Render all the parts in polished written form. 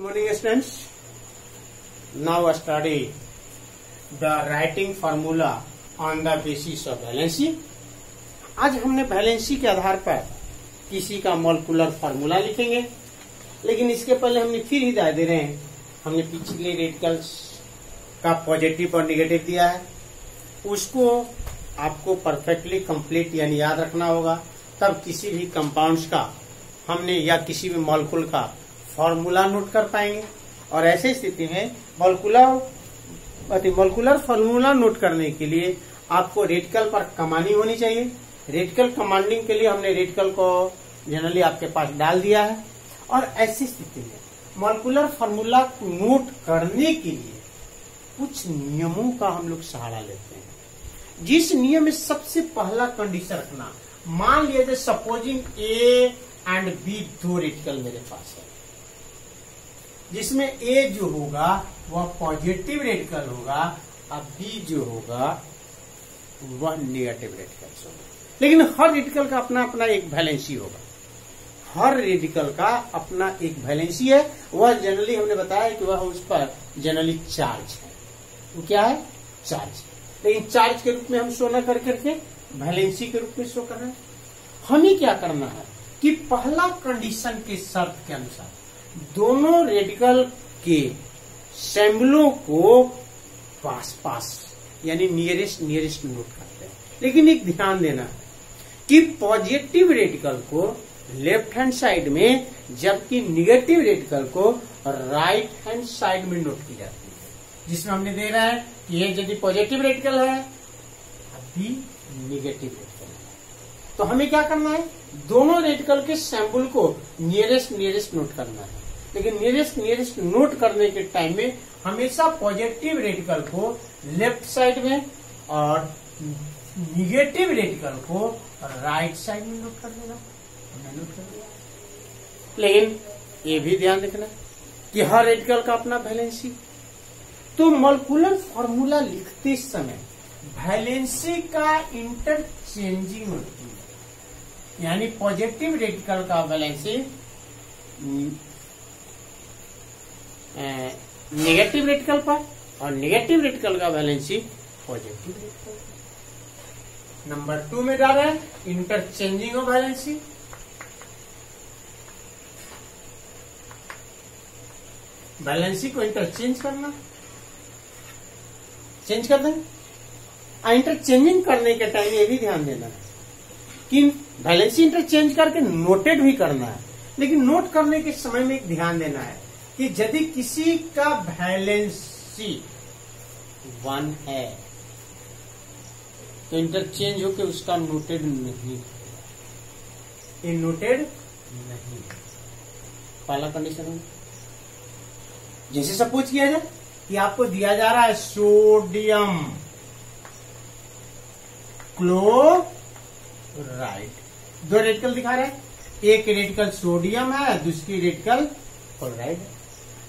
Good morning, students. Now study the writing formula on the basis of valency. आज हमने valency के आधार पर किसी का मॉलिक्यूलर फार्मूला लिखेंगे, लेकिन इसके पहले हमने फिर हिदायत दे रहे हैं। हमने पिछले रेडिकल्स का पॉजिटिव और निगेटिव दिया है, उसको आपको परफेक्टली कंप्लीट यानी याद रखना होगा, तब किसी भी कंपाउंड्स का हमने या किसी भी मॉलिक्यूल का फॉर्मूला नोट कर पाएंगे। और ऐसे स्थिति में मॉलिक्यूलर फॉर्मूला नोट करने के लिए आपको रेडिकल पर कमांडिंग होनी चाहिए। रेडिकल कमांडिंग के लिए हमने रेडिकल को जनरली आपके पास डाल दिया है। और ऐसी स्थिति में मॉलिक्यूलर फॉर्मूला नोट करने के लिए कुछ नियमों का हम लोग सहारा लेते हैं, जिस नियम में सबसे पहला कंडीशन रखना, मान लीजिए सपोजिंग ए एंड बी दो रेडिकल मेरे पास है, जिसमें ए जो होगा वह पॉजिटिव रेडिकल होगा और बी जो होगा वह नेगेटिव रेडिकल होगा। लेकिन हर रेडिकल का अपना अपना एक वैलेंसी होगा। हर रेडिकल का अपना एक वैलेंसी है। वह जनरली हमने बताया कि वह उस पर जनरली चार्ज है। वो क्या है? चार्ज। लेकिन चार्ज के रूप में हम शो न करके वैलेंसी के रूप में शो कर रहे हैं। हमें क्या करना है कि पहला कंडीशन के शर्त के अनुसार दोनों रेडिकल के सैम्बलों को पास यानी नियरेस्ट नोट करते हैं। लेकिन एक ध्यान देना है कि पॉजिटिव रेडिकल को लेफ्ट हैंड साइड में, जबकि निगेटिव रेडिकल को राइट हैंड साइड में नोट की जाती है। जिसमें हमने दे रहा है कि ये यदि पॉजिटिव रेडिकल है, अभी निगेटिव रेडिकल है, तो हमें क्या करना है? दोनों रेडिकल के सैंपल को नियरेस्ट नोट करना है। लेकिन नियरेस्ट नोट करने के टाइम में हमेशा पॉजिटिव रेडिकल को लेफ्ट साइड में और निगेटिव रेडिकल को राइट साइड में नोट कर देना। नोट कर दिया। लेकिन ये भी ध्यान रखना कि हर रेडिकल का अपना वैलेंसी। तो मॉलिक्यूलर फॉर्मूला लिखते समय वैलेंसी का इंटरचेंजिंग होती है, यानी पॉजिटिव रेडिकल का वैलेंसी नेगेटिव रेडिकल पर और नेगेटिव रेडिकल का वैलेंसी पॉजिटिव रेडिकल पर। नंबर 2 में जा रहा है इंटरचेंजिंग ऑफ वैलेंसी। वैलेंसी को इंटरचेंज करना, चेंज कर देंगे। इंटरचेंजिंग करने के टाइम ये भी ध्यान देना है कि वैलेंसी इंटरचेंज करके नोटेड भी करना है। लेकिन नोट करने के समय में एक ध्यान देना है कि यदि किसी का वैलेंसी 1 है तो इंटरचेंज होकर उसका नोटेड नहीं, ये नोटेड नहीं। पहला कंडीशन है। जैसे सपोज किया जाए कि आपको दिया जा रहा है सोडियम क्लोराइड, दो रेडिकल दिखा रहे हैं, एक रेडिकल सोडियम है, दूसरी रेडिकल क्लोराइड है।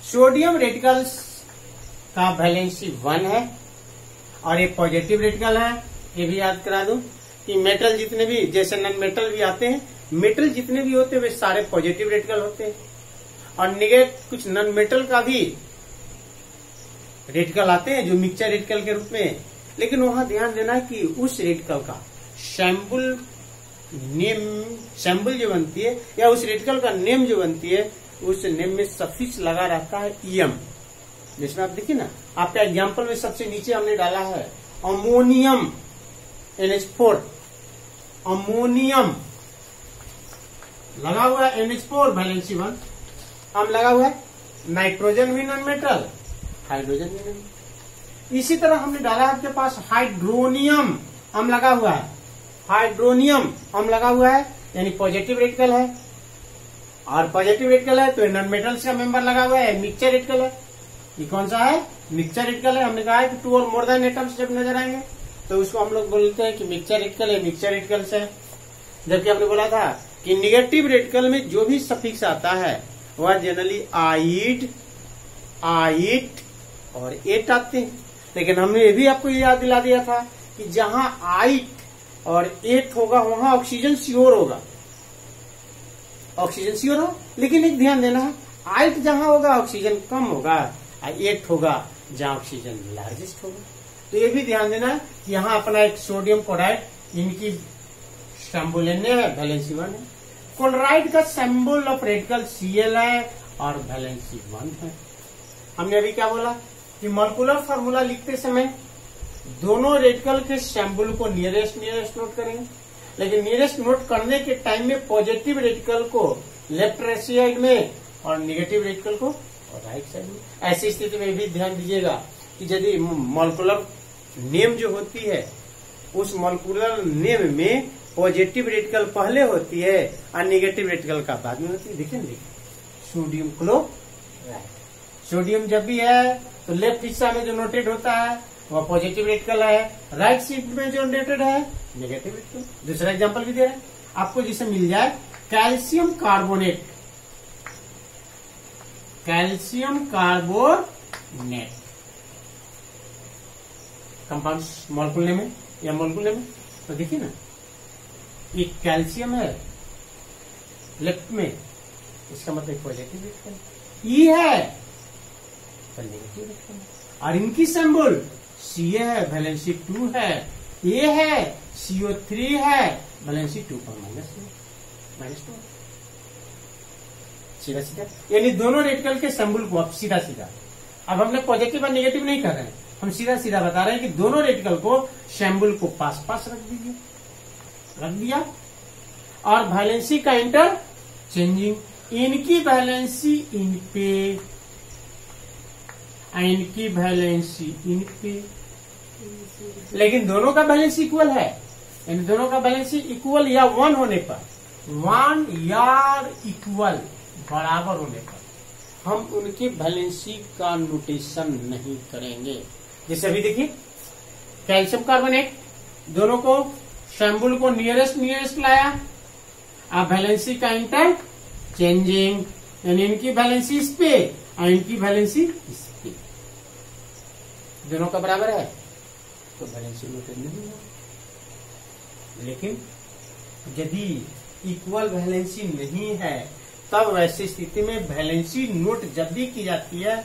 सोडियम रेडिकल का वैलेंसी 1 है और ये पॉजिटिव रेडिकल है। ये भी याद करा दूं कि मेटल जितने भी, जैसे नॉन मेटल भी आते हैं, मेटल जितने भी होते हैं वे सारे पॉजिटिव रेडिकल होते हैं। और कुछ नॉन मेटल का भी रेडिकल आते हैं जो मिक्सचर रेडिकल के रूप में। लेकिन वहां ध्यान देना है कि उस रेडिकल का सैम्बल जो बनती है या उस रेडिकल का नेम जो बनती है, उस नेम में सफिक्स लगा रहता है ईएम। जिसमें आप देखिए ना, आपका एग्जाम्पल में सबसे नीचे हमने डाला है अमोनियम NH4, अमोनियम लगा हुआ है NH4 वैलेंसी 1, हम लगा हुआ है नाइट्रोजन भी नॉन मेटल, हाइड्रोजन भी नॉन। इसी तरह हमने डाला है आपके पास हाइड्रोनियम, हम लगा हुआ है, हाइड्रोनियम हम लगा हुआ है, यानी पॉजिटिव रेडिकल है। और पॉजिटिव रेडिकल है तो नॉन मेटल्स का मेंबर लगा हुआ है, मिक्सचर रेडिकल है। ये कौन सा है? मिक्सचर रेडिकल है। हमने कहा है कि 2 और मोर देन एटम्स जब नजर आएंगे तो उसको हम लोग बोलते हैं कि मिक्सचर रेडिकल है, मिक्सचर रेडिकल से। जबकि हमने बोला था कि निगेटिव रेडिकल में जो भी सफिक्स आता है वह जनरली आइड और एट आते हैं। लेकिन हमने ये भी आपको याद दिला दिया था कि जहां आइट और एट होगा वहां ऑक्सीजन श्योर होगा, ऑक्सीजन श्योर हो। लेकिन एक ध्यान देना है आइट जहां होगा ऑक्सीजन कम होगा, और एट होगा जहां ऑक्सीजन लार्जेस्ट होगा। तो ये भी ध्यान देना कि यहाँ अपना एक सोडियम क्लोराइड, इनकी सिंबल N है, वैलेंसी 1 है। क्लोराइड का सिंबल ऑफ रेडिकल Cl है और वैलेंसी 1 है। हमने अभी क्या बोला कि मॉलिक्यूलर फार्मूला लिखते समय दोनों रेडिकल के सिंबल को नियरेस्ट नोट करेंगे, लेकिन नियरेस्ट नोट करने के टाइम में पॉजिटिव रेडिकल को लेफ्ट साइड में और नेगेटिव रेडिकल को राइट साइड में। ऐसी स्थिति में भी ध्यान दीजिएगा कि यदि मॉलिक्यूलर नेम जो होती है उस मॉलिक्यूलर नेम में पॉजिटिव रेडिकल पहले होती है और नेगेटिव रेडिकल का बाद में होती है। देखिए सोडियम क्लोराइड, सोडियम जब भी है तो लेफ्ट हिस्सा में जो नोटेड होता है वह पॉजिटिव रेडिकल है, राइट साइड में जो नोटेड है नेगेटिव रेडिकल। दूसरा एग्जांपल भी दे रहे हैं आपको, जिसे मिल जाए calcium carbonate, calcium carbonate compound molecule name है या मॉलिक्यूल नेम है। तो देखिए ना, एक कैल्शियम है लेफ्ट में, इसका मतलब पॉजिटिव रेडिकल, ई है तो नेगेटिव रेडिकल, और इनकी सिंबल सी है, वैलेंसी 2 है, ए है, CO3 है, वैलेंसी 2 पर -2, सीधा सीधा। यानी दोनों रेडिकल के सिंबल को अब सीधा सीधा, अब हमने पॉजिटिव और नेगेटिव नहीं कर रहे हैं, हम सीधा सीधा बता रहे हैं कि दोनों रेडिकल को सिंबल को पास पास रख दीजिए, रख दिया। और वैलेंसी का इंटर चेंजिंग, इनकी वैलेंसी इन पे, इनकी वैलेंसी इन पे, लेकिन दोनों का बैलेंस इक्वल है। इन दोनों का बैलेंस इक्वल या 1 होने पर, 1 या इक्वल बराबर होने पर हम उनकी वैलेंसी का नोटेशन नहीं करेंगे। जैसे अभी देखिए कैल्शियम कार्बोनेट, दोनों को सिंबल को नियरेस्ट लाया, अब वैलेंसी का इंटर चेंजिंग, यानी इनकी वैलेंसी इस पे और इनकी वैलेंसी इस पे, दोनों का बराबर है तो वैलेंसी नोटेड नहीं है। लेकिन यदि इक्वल वैलेंसी नहीं है तब वैसी स्थिति में वैलेंसी नोट जब भी की जाती है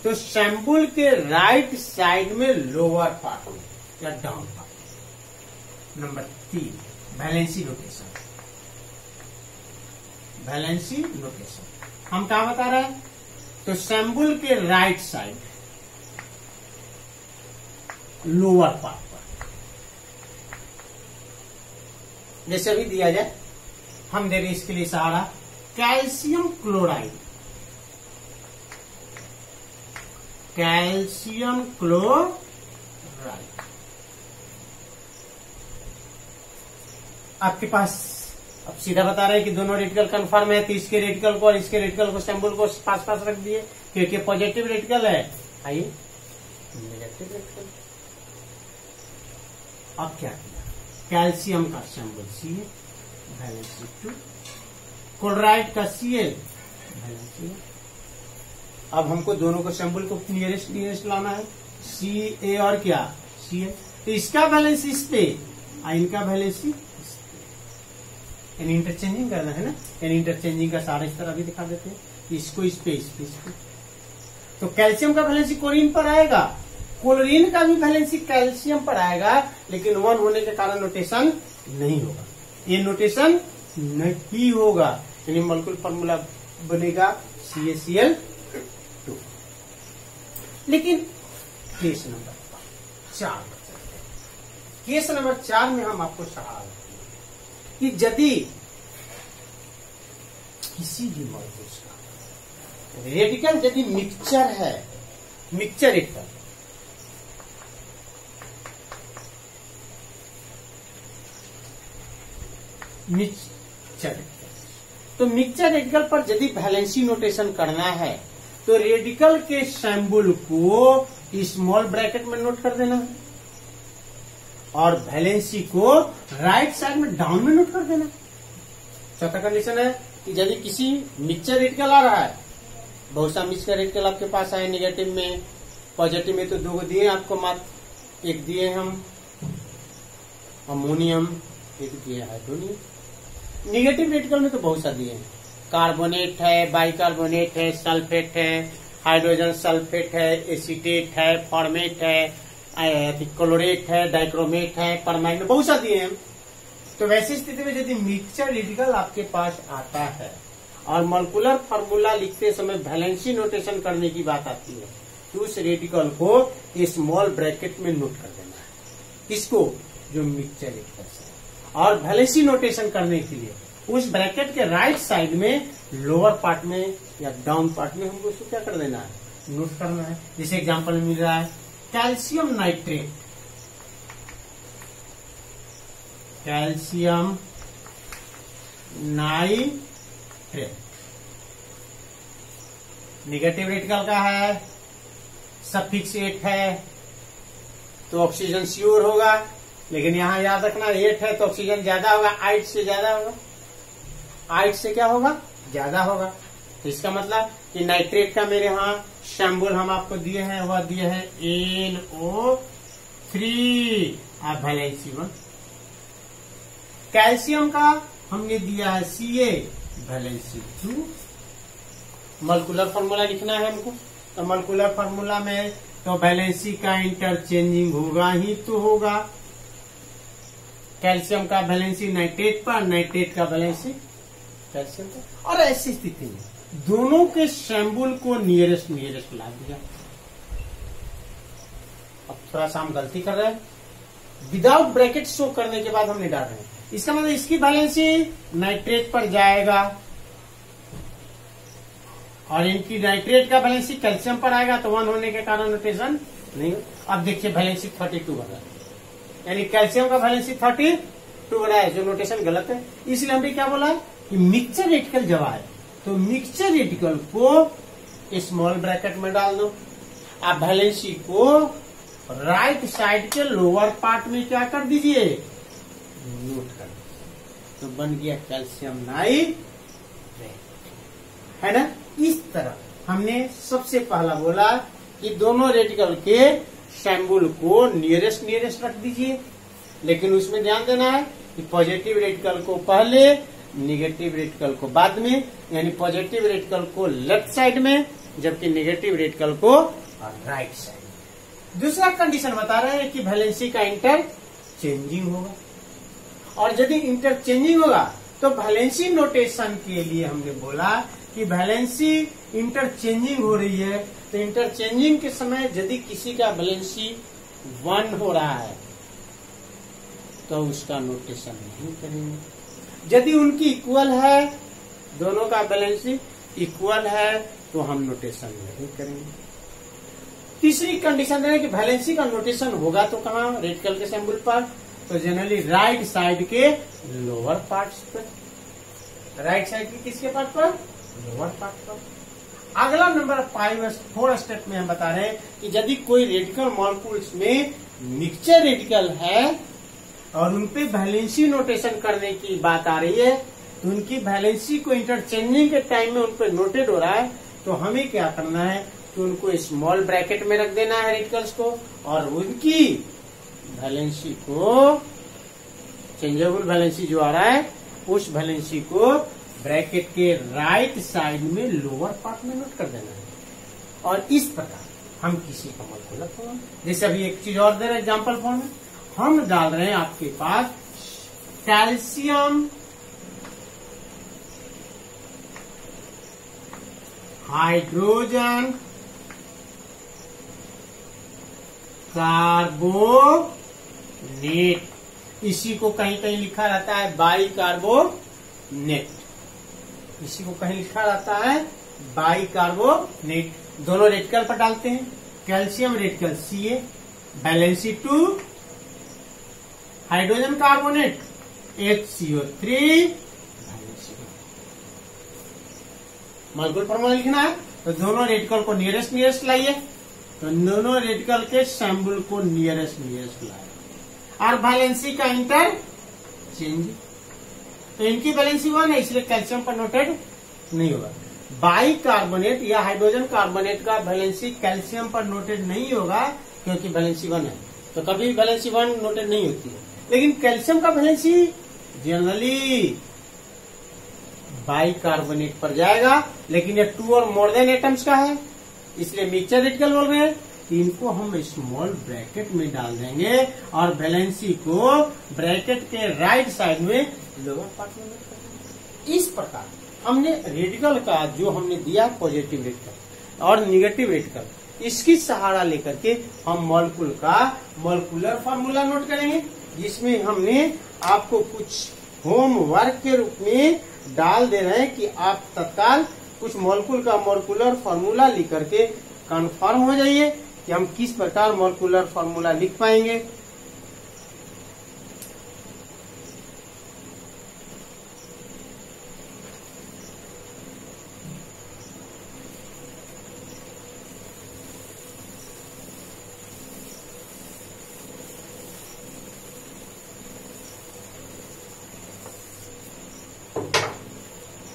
तो सैंपल के राइट साइड में लोअर पार्ट में या down part. Number 3 valency notation. Valency notation हम क्या बता रहे हैं, तो सैंपल के राइट साइड लोअर पार्ट पर, जैसे अभी दिया जाए, हम दे रहे इसके लिए सहारा कैल्शियम क्लोराइड, कैल्शियम क्लोराइड आपके पास। अब सीधा बता रहे हैं कि दोनों रेडिकल कंफर्म है, तो इसके रेडिकल को और इसके रेडिकल को सिंबल को पास पास रख दिए, क्योंकि पॉजिटिव रेडिकल है, आइए नेगेटिव रेडिकल। अब क्या किया, कैल्शियम का सिंबल Ca, वैलेंसी 2, क्लोराइड का Cl, वैलेंसी। अब हमको दोनों को सिंबल को नियरेस्ट लाना है, Ca और क्या Cl, तो इसका वैलेंसी इस पे और इनका वैलेंसी इस पे, यानी इंटरचेंजिंग करना है ना, यानी इंटरचेंजिंग का सारा इस तरह भी दिखा देते हैं, इसको इस पे, इस पे, इस पे। तो कैल्शियम का वैलेंसी क्लोरीन पर आएगा, क्लोरीन का भी वैलेंसी कैल्शियम पर आएगा, लेकिन 1 होने के कारण नोटेशन नहीं होगा, ये नोटेशन नहीं होगा, यानी मॉलिक्यूलर फार्मूला बनेगा CaCl2। लेकिन केस नंबर 4, केस नंबर 4 में हम आपको सवाल कि यदि किसी भी मॉलिक्यूल का रेडिकल यदि मिक्सचर है, मिक्सचर रेडिकल, तो मिक्सचर रेडिकल पर यदि वैलेंसी नोटेशन करना है तो रेडिकल के सिंबल को स्मॉल ब्रैकेट में नोट कर देना है और वैलेंसी को राइट साइड में डाउन में नोट कर देना। चौथा कंडीशन है कि यदि किसी मिक्सचर रेडिकल आ रहा है, बहुत सा मिक्सचर रेडिकल आपके पास आए, नेगेटिव में, पॉजिटिव में तो 2 दिए आपको, मात्र एक दिए हम अमोनियम, एक दिए हाइड्रोनियम। नेगेटिव रेडिकल में तो बहुत सा दिए हैं, कार्बोनेट है, बाइकार्बोनेट है, सल्फेट है, हाइड्रोजन सल्फेट है, एसीटेट है, फॉर्मेट है, क्लोरेट है, डाइक्रोमेट है, परमांगनेट, बहुत सा दिए हैं। तो वैसी स्थिति में यदि मिक्सचर रेडिकल आपके पास आता है और मॉलिक्यूलर फार्मूला लिखते समय वैलेंसी नोटेशन करने की बात आती है, तो उस रेडिकल को स्मॉल ब्रैकेट में नोट कर देना है। किसको? जो मिक्सचर रेडिकल है। और वैलेंसी नोटेशन करने के लिए उस ब्रैकेट के राइट साइड में लोअर पार्ट में या डाउन पार्ट में हमको उसको क्या कर देना है? नोट करना है। जैसे एग्जांपल में मिल रहा है calcium nitrate, calcium nitrate negative radical का है, सफिक्स 8 है, तो ऑक्सीजन श्योर होगा। लेकिन यहां याद रखना 8 है तो ऑक्सीजन ज्यादा होगा, 8 से ज्यादा होगा, 8 से क्या होगा? ज्यादा होगा। तो इसका मतलब कि नाइट्रेट का मेरे यहां सैंबल हम आपको दिए हैं, वह दिए हैं NO3 और वैलेंसी 1। कैल्शियम का हमने दिया है Ca, वैलेंसी 2। मॉलिक्यूलर फार्मूला लिखना है हमको, तो मॉलिक्यूलर फार्मूला में तो वैलेंसी का इंटरचेंजिंग होगा ही तो होगा। कैल्शियम का वैलेंसी नाइट्रेट पर, नाइट्रेट का वैलेंसी कैल्शियम पर। और ऐसी स्थिति में दोनों के सैंबल को नियरेस्ट ला दिया। अब थोड़ा सा हम गलती कर रहे हैं, विदाउट ब्रैकेट शो करने के बाद हमने डाल रहे हैं। इसका मतलब इसकी वैलेंसी नाइट्रेट पर जाएगा और इनकी नाइट्रेट का वैलेंसी कैल्शियम पर आएगा, तो 1 होने के कारण नोटेशन नहीं। अब देखिए वैलेंसी 32 बन रहा है, यानी कैल्शियम का वैलेंसी 32 बना है, जो नोटेशन गलत है। इसलिए हमने क्या बोला कि मिक्सचर रेडिकल जब आए तो मिक्सचर रेडिकल को स्मॉल ब्रैकेट में डाल दो। आप वैलेंसी को राइट साइड के लोअर पार्ट में क्या कर दीजिए? नोट कर दीजिए। तो बन गया कैल्शियम नाइट्रेट, है ना। इस तरह हमने सबसे पहला बोला कि दोनों रेडिकल के सैंबल को नियरेस्ट रख दीजिए, लेकिन उसमें ध्यान देना है कि पॉजिटिव रेडिकल को पहले, निगेटिव रेडिकल को बाद में, यानी पॉजिटिव रेडिकल को लेफ्ट साइड में जबकि निगेटिव रेडिकल को राइट साइड। दूसरा कंडीशन बता रहे हैं कि वैलेंसी का इंटरचेंजिंग होगा, और यदि इंटरचेंजिंग होगा तो वैलेंसी नोटेशन के लिए हमने बोला कि वैलेंसी इंटरचेंजिंग हो रही है, तो इंटरचेंजिंग के समय यदि किसी का वैलेंसी 1 हो रहा है तो उसका नोटेशन नहीं करेंगे। यदि उनकी इक्वल है, दोनों का वैलेंसी इक्वल है, तो हम नोटेशन नहीं करेंगे। तीसरी कंडीशन है कि वैलेंसी का नोटेशन होगा तो कहाँ? रेडिकल के सैंबल पर, तो जनरली राइट साइड के लोअर पार्ट्स पर। राइट साइड के किसके पार्ट पर? लोअर पार्ट पर। अगला नंबर 4 स्टेप में हम बता रहे हैं कि यदि कोई रेडिकल मॉलिक्यूल्स में मिक्सचर रेडिकल है और उनपे वैलेंसी नोटेशन करने की बात आ रही है, तो उनकी वैलेंसी को इंटरचेंजिंग के टाइम में उन पर नोटेड हो रहा है, तो हमें क्या करना है कि उनको स्मॉल ब्रैकेट में रख देना है रेडिकल्स को, और उनकी वैलेंसी को, चेंजेबल वैलेंसी जो आ रहा है, उस वैलेंसी को ब्रैकेट के राइट साइड में लोअर पार्ट में नोट कर देना है। और इस प्रकार हम किसी का मॉलिक्यूलर फॉर्म, जैसे अभी एक चीज और दे रहे हैं एग्जाम्पल फॉर्म में, हम डाल रहे हैं आपके पास कैल्शियम हाइड्रोजन कार्बोनेट, इसी को कहीं कहीं लिखा रहता है बाइकार्बोनेट, इसी को कहीं लिखा रहता है बाइकार्बोनेट। दोनों रेडिकल पर डालते हैं, calcium radical Ca, valency 2, hydrogen carbonate HCO3, valency 1। Molecular formula लिखना है, तो दोनों रेडिकल को नियरेस्ट लाइए, तो दोनों रेडिकल के सैंबल को नियरेस्ट लाए, और वैलेंसी का इंटरचेंज, तो इनकी वैलेंसी 1 है, इसलिए कैल्शियम पर नोटेड नहीं होगा। बाइकार्बोनेट या हाइड्रोजन कार्बोनेट का वैलेंसी कैल्शियम पर नोटेड नहीं होगा, क्योंकि वैलेंसी 1 है, तो कभी वैलेंसी 1 नोटेड नहीं होती है। लेकिन कैल्शियम का वैलेंसी जनरली बाइकार्बोनेट पर जाएगा, लेकिन ये 2 और मोर देन एटम्स का है, इसलिए मिक्सचर रेडिकल बोल रहे हैं। इनको हम स्मॉल ब्रैकेट में डाल देंगे और वैलेंसी को ब्रैकेट के राइट साइड में लोअर पार्ट में कर देंगे। इस प्रकार हमने रेडिकल का जो हमने दिया पॉजिटिव रेडिकल और निगेटिव रेडिकल, इसकी सहारा लेकर के हम मॉलिक्यूल का मॉलिक्यूलर फार्मूला नोट करेंगे, जिसमें हमने आपको कुछ होमवर्क के रूप में डाल दे रहे हैं कि आप तत्काल कुछ मॉलिक्यूल का मॉलिक्यूलर फार्मूला लिख करके कंफर्म हो जाइए कि हम किस प्रकार मॉलिक्यूलर फार्मूला लिख पाएंगे।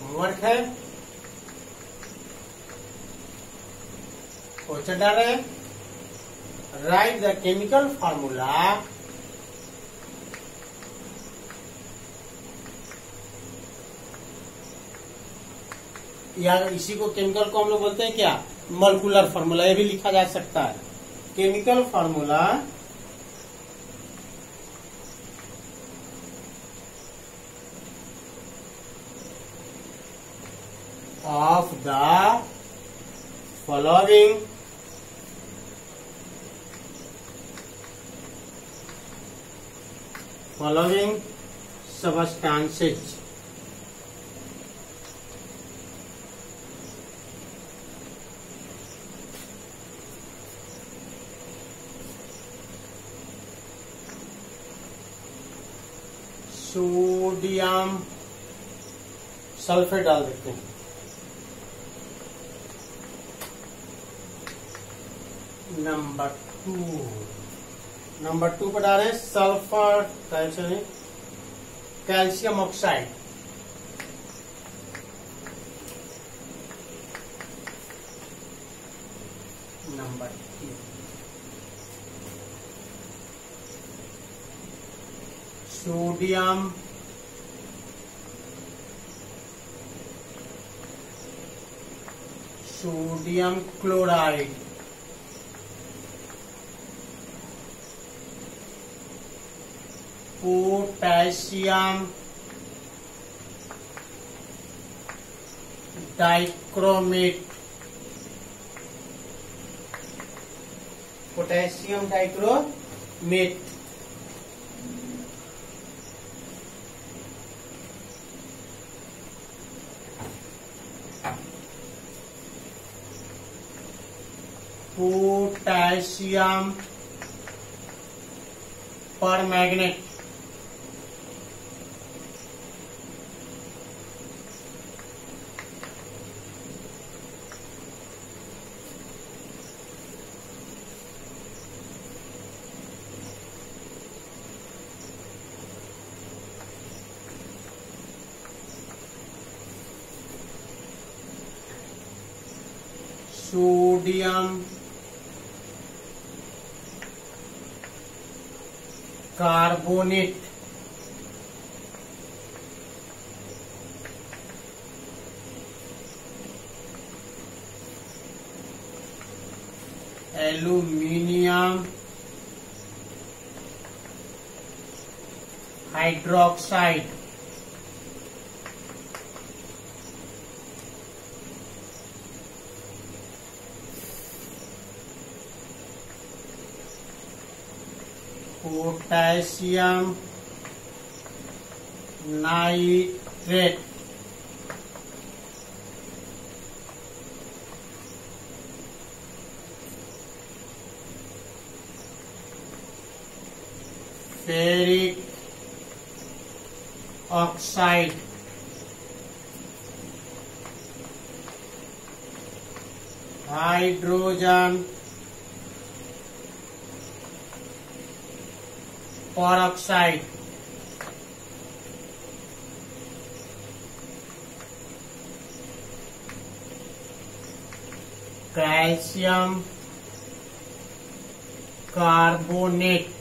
होमवर्क है, क्वेश्चन डाल रहे हैं। राइट द केमिकल फार्मूला या इसी को केमिकल को हम लोग बोलते हैं क्या, मॉलिक्यूलर फार्मूला, ये भी लिखा जा सकता है। Chemical formula of the following substances. Sodium sulphate डाल देते हैं। नंबर टू पर डाल रहे हैं sulphur calcium oxide. Number 3 sodium chloride. Potassium dichromate. Potassium dichromate. Potassium permanganate. Sodium carbonate. Aluminium hydroxide. Potassium nitrate. Ferric oxide. Hydrogen peroxide. Calcium carbonate.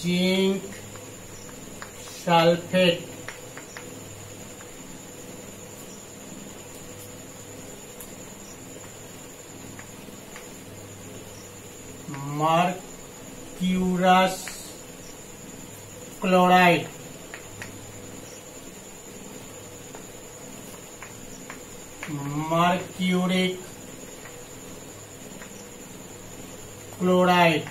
Zinc sulphate, mercurous chloride, mercuric chloride,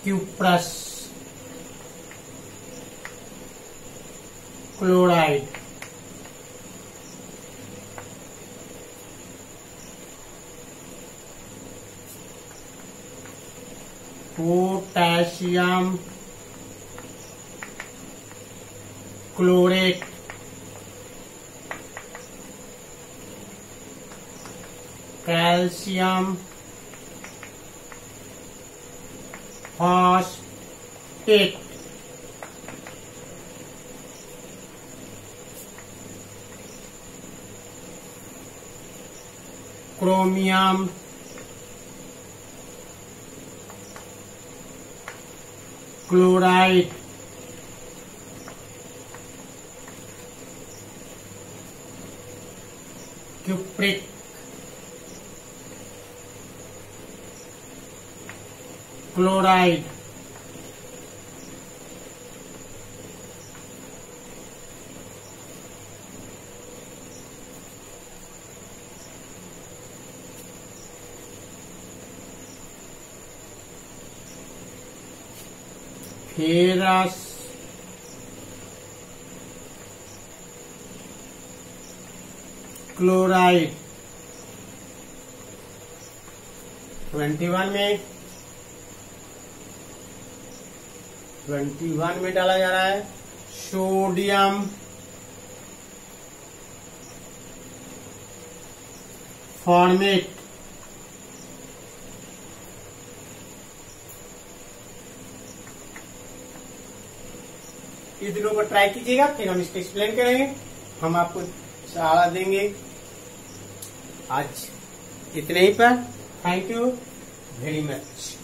cuprous chloride, potassium chlorate, calcium phosphate, chromium chloride, cupric chloride, ferrous chloride. 21 में डाला जा रहा है sodium format, इस दिनों को try कीजिएगा, फिर हम इसको एक्सप्लेन करेंगे, हम आपको सहारा देंगे। आज इतने ही पर, थैंक यू वेरी मच।